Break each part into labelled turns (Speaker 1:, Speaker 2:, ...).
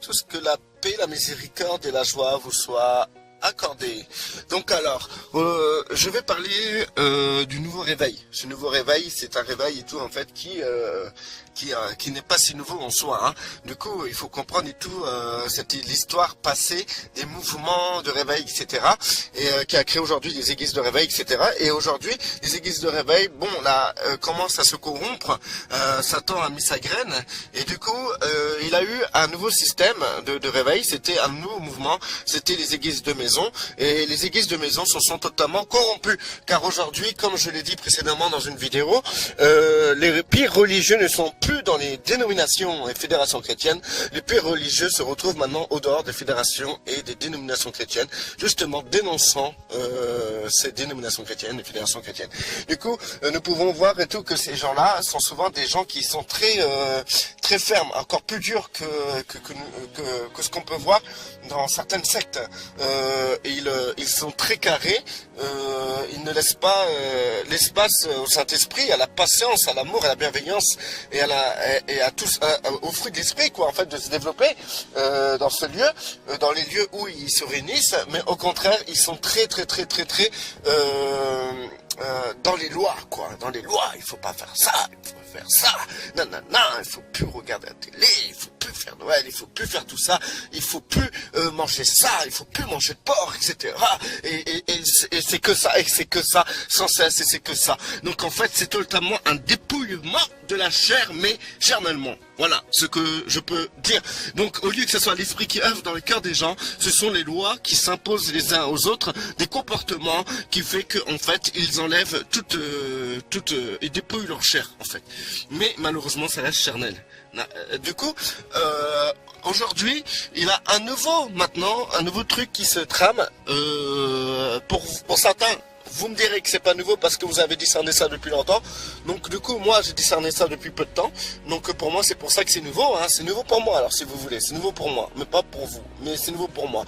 Speaker 1: tous, que la paix, la miséricorde et la joie vous soient accordées. Donc alors, je vais parler du nouveau réveil. Ce nouveau réveil, c'est un réveil et tout en fait qui n'est pas si nouveau en soi. Hein. Du coup, il faut comprendre et tout, c'était l'histoire passée des mouvements de réveil, etc. Et qui a créé aujourd'hui des églises de réveil, etc. Et aujourd'hui, les églises de réveil, bon, là, commencent à se corrompre. Satan a mis sa graine. Et du coup, il a eu un nouveau système de réveil. C'était un nouveau mouvement. C'était les églises de maison. Et les églises de maison sont totalement corrompues. Car aujourd'hui, comme je l'ai dit précédemment dans une vidéo, les pires religieux ne sont plus dans les dénominations et fédérations chrétiennes. Les pires religieux se retrouvent maintenant au dehors des fédérations et des dénominations chrétiennes, justement dénonçant ces dénominations chrétiennes et fédérations chrétiennes. Du coup, nous pouvons voir et tout que ces gens-là sont souvent des gens qui sont très fermes, encore plus durs que ce qu'on peut voir dans certaines sectes. Ils sont très carrés, ils ne laissent pas l'espace au Saint-Esprit, à la patience, à l'amour, à la bienveillance et au fruit de l'esprit, quoi, en fait, de se développer dans ce lieu, dans les lieux où ils se réunissent. Mais au contraire, ils sont très dans les lois, quoi. Dans les lois, il faut pas faire ça, il faut faire ça. Non, il faut plus regarder la télé, il faut plus faire Noël, il faut plus faire tout ça, il faut plus manger ça, il faut plus manger de porc, etc. Et c'est que ça, et c'est que ça, sans cesse, et c'est que ça. Donc en fait, c'est totalement un dépouillement de la chair, mais charnellement. Voilà ce que je peux dire. Donc au lieu que ce soit l'esprit qui œuvre dans le cœur des gens, ce sont les lois qui s'imposent les uns aux autres, des comportements qui fait qu'en fait ils enlèvent ils dépouillent leur chair en fait. Mais malheureusement ça reste charnel. Du coup, aujourd'hui, il y a un nouveau truc qui se trame pour certains. Vous me direz que c'est pas nouveau parce que vous avez discerné ça depuis longtemps. Donc du coup, moi j'ai discerné ça depuis peu de temps. Donc pour moi, c'est pour ça que c'est nouveau. Hein. C'est nouveau pour moi, alors si vous voulez. C'est nouveau pour moi, mais pas pour vous. Mais c'est nouveau pour moi.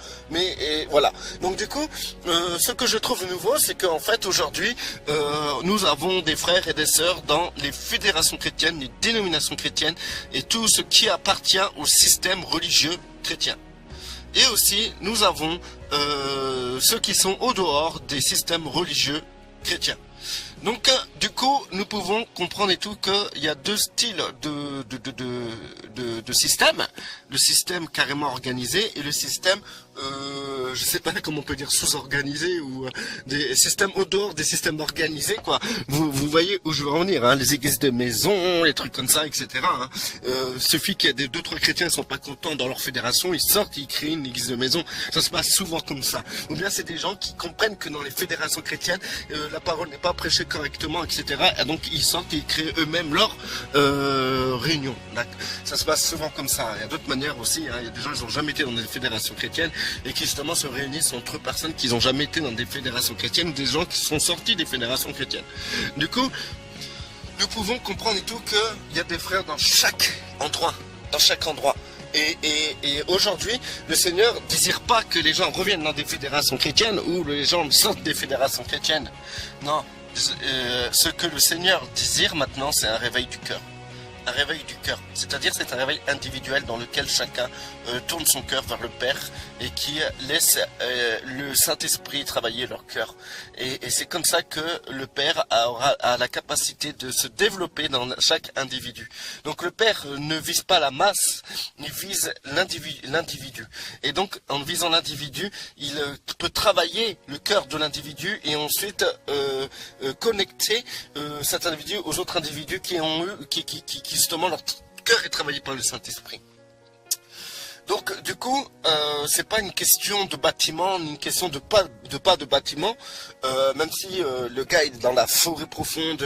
Speaker 1: Voilà. Donc du coup, ce que je trouve nouveau, c'est qu'en fait aujourd'hui, nous avons des frères et des sœurs dans les fédérations chrétiennes, les dénominations chrétiennes et tout ce qui appartient au système religieux chrétien. Et aussi, nous avons ceux qui sont au dehors des systèmes religieux chrétiens. Donc, du coup, nous pouvons comprendre et tout qu'il y a deux styles de système. Le système carrément organisé et le système, je sais pas comment on peut dire, sous-organisé ou des systèmes au dehors des systèmes organisés, quoi. Vous voyez où je veux en venir, hein, les églises de maison, les trucs comme ça, etc. Hein. Suffit qu'il y ait 2-3 chrétiens qui sont pas contents dans leur fédération, ils sortent, ils créent une église de maison. Ça se passe souvent comme ça. Ou bien c'est des gens qui comprennent que dans les fédérations chrétiennes, la parole n'est pas prêchée correctement, etc. Et donc ils sortent et ils créent eux-mêmes leur réunion. Ça se passe souvent comme ça. Il y a d'autres manières aussi. Hein. Il y a des gens qui n'ont jamais été dans des fédérations chrétiennes et qui justement se réunissent entre personnes qui n'ont jamais été dans des fédérations chrétiennes ou des gens qui sont sortis des fédérations chrétiennes. Du coup, nous pouvons comprendre et tout qu'il y a des frères dans chaque endroit. Et aujourd'hui, le Seigneur ne désire pas que les gens reviennent dans des fédérations chrétiennes ou les gens sortent des fédérations chrétiennes. Non, ce que le Seigneur désire maintenant, c'est un réveil du cœur. Un réveil du cœur, c'est-à-dire c'est un réveil individuel dans lequel chacun tourne son cœur vers le Père et qui laisse le Saint-Esprit travailler leur cœur. Et c'est comme ça que le Père a la capacité de se développer dans chaque individu. Donc le Père ne vise pas la masse, il vise l'individu. Et donc en visant l'individu, il peut travailler le cœur de l'individu et ensuite connecter cet individu aux autres individus qui justement leur cœur est travaillé par le Saint-Esprit. Donc du coup, c'est pas une question de bâtiment, ni une question de pas de bâtiment, même si le gars est dans la forêt profonde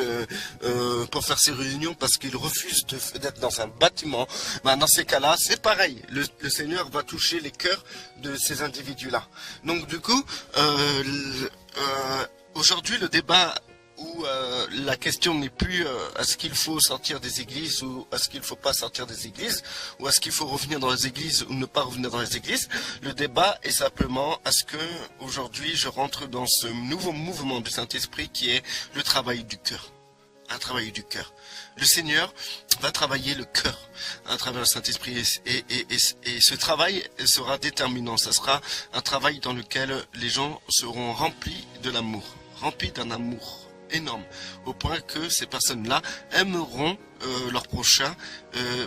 Speaker 1: pour faire ses réunions parce qu'il refuse d'être dans un bâtiment. Ben, dans ces cas-là, c'est pareil. Le Seigneur va toucher les cœurs de ces individus-là. Donc du coup, aujourd'hui, le débat où la question n'est plus est-ce qu'il faut sortir des églises ou est-ce qu'il ne faut pas sortir des églises, ou est-ce qu'il faut revenir dans les églises ou ne pas revenir dans les églises. Le débat est simplement est-ce que aujourd'hui je rentre dans ce nouveau mouvement du Saint-Esprit qui est le travail du cœur. à travailler du cœur. Le Seigneur va travailler le cœur à travers le Saint-Esprit et ce travail sera déterminant. Ça sera un travail dans lequel les gens seront remplis de l'amour, remplis d'un amour énorme, au point que ces personnes-là aimeront leur prochain,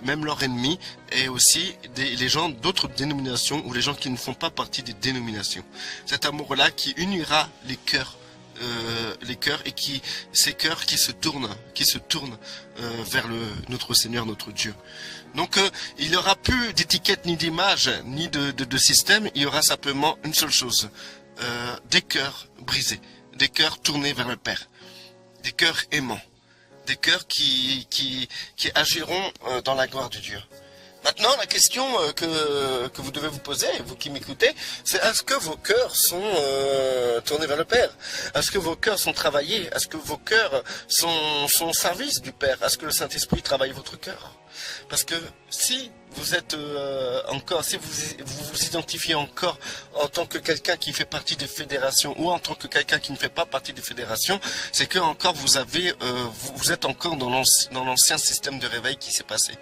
Speaker 1: même leur ennemi, et aussi les gens d'autres dénominations ou les gens qui ne font pas partie des dénominations. Cet amour-là qui unira les cœurs et ces cœurs qui se tournent vers notre Seigneur, notre Dieu. Donc il n'y aura plus d'étiquette, ni d'image, ni de système. Il y aura simplement une seule chose, des cœurs brisés, des cœurs tournés vers le Père, des cœurs aimants, des cœurs qui agiront dans la gloire de Dieu. Maintenant, la question que vous devez vous poser, vous qui m'écoutez, c'est est-ce que vos cœurs sont tournés vers le Père? Est-ce que vos cœurs sont travaillés? Est-ce que vos cœurs sont au service du Père? Est-ce que le Saint-Esprit travaille votre cœur? Parce que si vous êtes encore, si vous identifiez encore en tant que quelqu'un qui fait partie des fédérations ou en tant que quelqu'un qui ne fait pas partie des fédérations, c'est que encore vous êtes encore dans l'ancien système de réveil qui s'est passé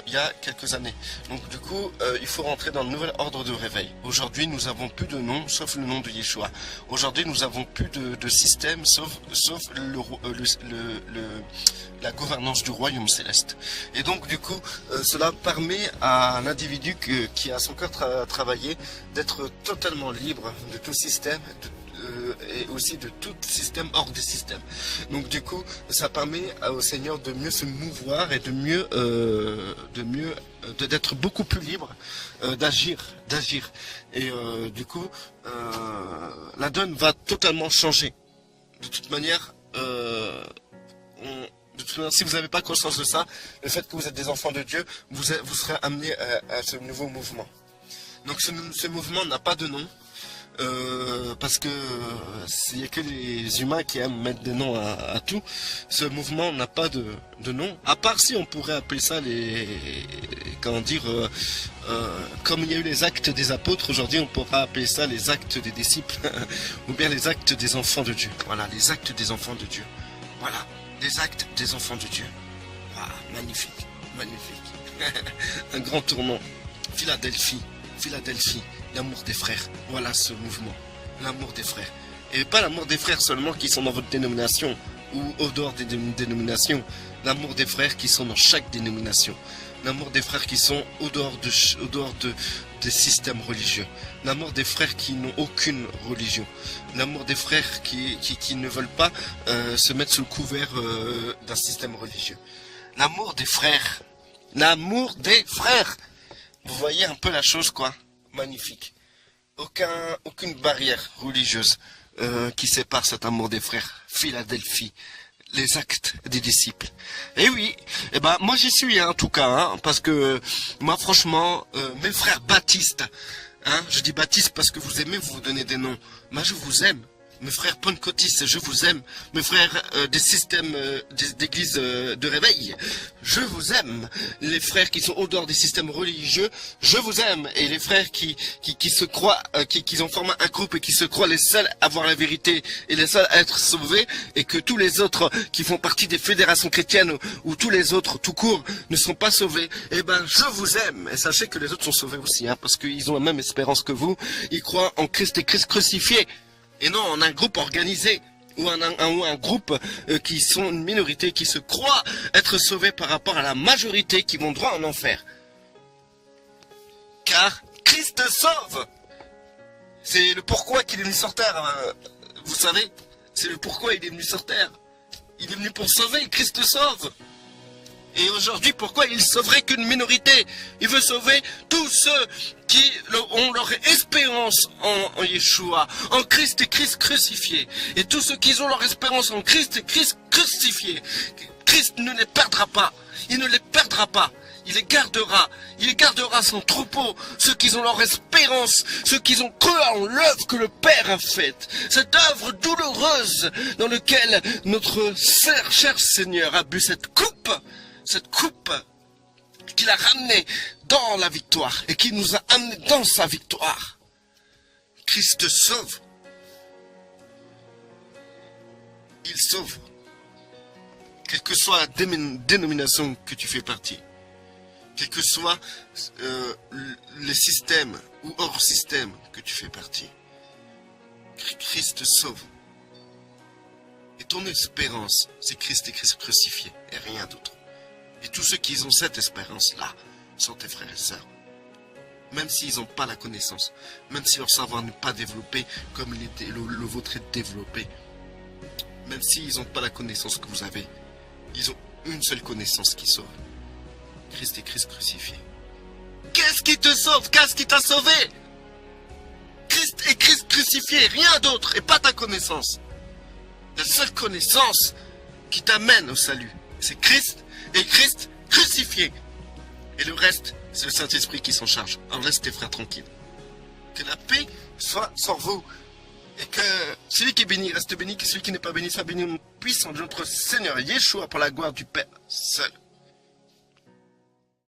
Speaker 1: il y a quelques années. Donc du coup, il faut rentrer dans le nouvel ordre de réveil. Aujourd'hui, nous avons plus de nom sauf le nom de Yeshua. Aujourd'hui, nous avons plus de système sauf la gouvernance du royaume céleste. Et donc du coup, cela permet à un individu qui a son cœur travaillé d'être totalement libre de tout système, et aussi de tout système hors des systèmes. Donc du coup, ça permet au Seigneur de mieux se mouvoir et d'être beaucoup plus libre, d'agir. Et du coup, la donne va totalement changer. De toute manière, si vous n'avez pas conscience de ça, le fait que vous êtes des enfants de Dieu, vous serez amenés à ce nouveau mouvement. Donc ce mouvement n'a pas de nom, parce que il n'y a que les humains qui aiment mettre des noms à tout. Ce mouvement n'a pas de nom, à part si on pourrait appeler ça comme il y a eu les actes des apôtres, aujourd'hui on pourra appeler ça les actes des disciples, ou bien les actes des enfants de Dieu. Voilà, les actes des enfants de Dieu. Voilà. Les actes des enfants de Dieu. Wow, magnifique, magnifique. Un grand tournant. Philadelphie, l'amour des frères. Voilà ce mouvement, l'amour des frères. Et pas l'amour des frères seulement qui sont dans votre dénomination ou au dehors des dénominations. L'amour des frères qui sont dans chaque dénomination. L'amour des frères qui sont au dehors des systèmes religieux. L'amour des frères qui n'ont aucune religion. L'amour des frères qui ne veulent pas se mettre sous le couvert d'un système religieux. L'amour des frères. L'amour des frères. Vous voyez un peu la chose, quoi. Magnifique. Aucune barrière religieuse qui sépare cet amour des frères. Philadelphie. Les actes des disciples. Et oui, moi j'y suis en tout cas, parce que moi franchement, mes frères baptistes, je dis baptiste parce que vous aimez vous donner des noms, moi je vous aime. Mes frères pentecôtistes, je vous aime. Mes frères des systèmes d'église de réveil, je vous aime. Les frères qui sont au dehors des systèmes religieux, je vous aime. Et les frères qui se croient, qui ont formé un groupe et qui se croient les seuls à voir la vérité et les seuls à être sauvés, et que tous les autres qui font partie des fédérations chrétiennes ou tous les autres tout court ne sont pas sauvés, je vous aime. Et sachez que les autres sont sauvés aussi, parce qu'ils ont la même espérance que vous. Ils croient en Christ et Christ crucifié. Et non en un groupe organisé, ou un groupe qui sont une minorité, qui se croient être sauvés par rapport à la majorité qui vont droit en enfer. Car Christ sauve. C'est le pourquoi qu'il est venu sur terre, vous savez. C'est le pourquoi il est venu sur terre. Il est venu pour sauver, Christ sauve. Et aujourd'hui, pourquoi il sauverait qu'une minorité? Il veut sauver tous ceux qui ont leur espérance en Yeshua, en Christ et Christ crucifié. Et tous ceux qui ont leur espérance en Christ et Christ crucifié. Christ ne les perdra pas. Il ne les perdra pas. Il les gardera. Il gardera son troupeau. Ceux qui ont leur espérance. Ceux qui ont cru en l'œuvre que le Père a faite. Cette œuvre douloureuse dans laquelle notre cher Seigneur a bu cette coupe. Cette coupe qu'il a ramenée dans la victoire et qui nous a amenés dans sa victoire. Christ sauve. Il sauve. quelle que soit la dénomination que tu fais partie, quel que soit les systèmes ou hors système que tu fais partie, Christ te sauve. Et ton espérance, c'est Christ et Christ crucifié, et rien d'autre. Et tous ceux qui ont cette espérance-là sont tes frères et sœurs. Même s'ils n'ont pas la connaissance, même si leur savoir n'est pas développé comme le vôtre est développé, même s'ils n'ont pas la connaissance que vous avez, ils ont une seule connaissance qui sauve. Christ et Christ crucifié. Qu'est-ce qui te sauve? Qu'est-ce qui t'a sauvé? Christ et Christ crucifié, rien d'autre, et pas ta connaissance. La seule connaissance qui t'amène au salut, c'est Christ et Christ crucifié. Et le reste, c'est le Saint-Esprit qui s'en charge. Alors laisse tes frères tranquilles. Que la paix soit sur vous. Et que celui qui est béni reste béni, que celui qui n'est pas béni soit béni au nom puissant de notre Seigneur Yeshua pour la gloire du Père seul.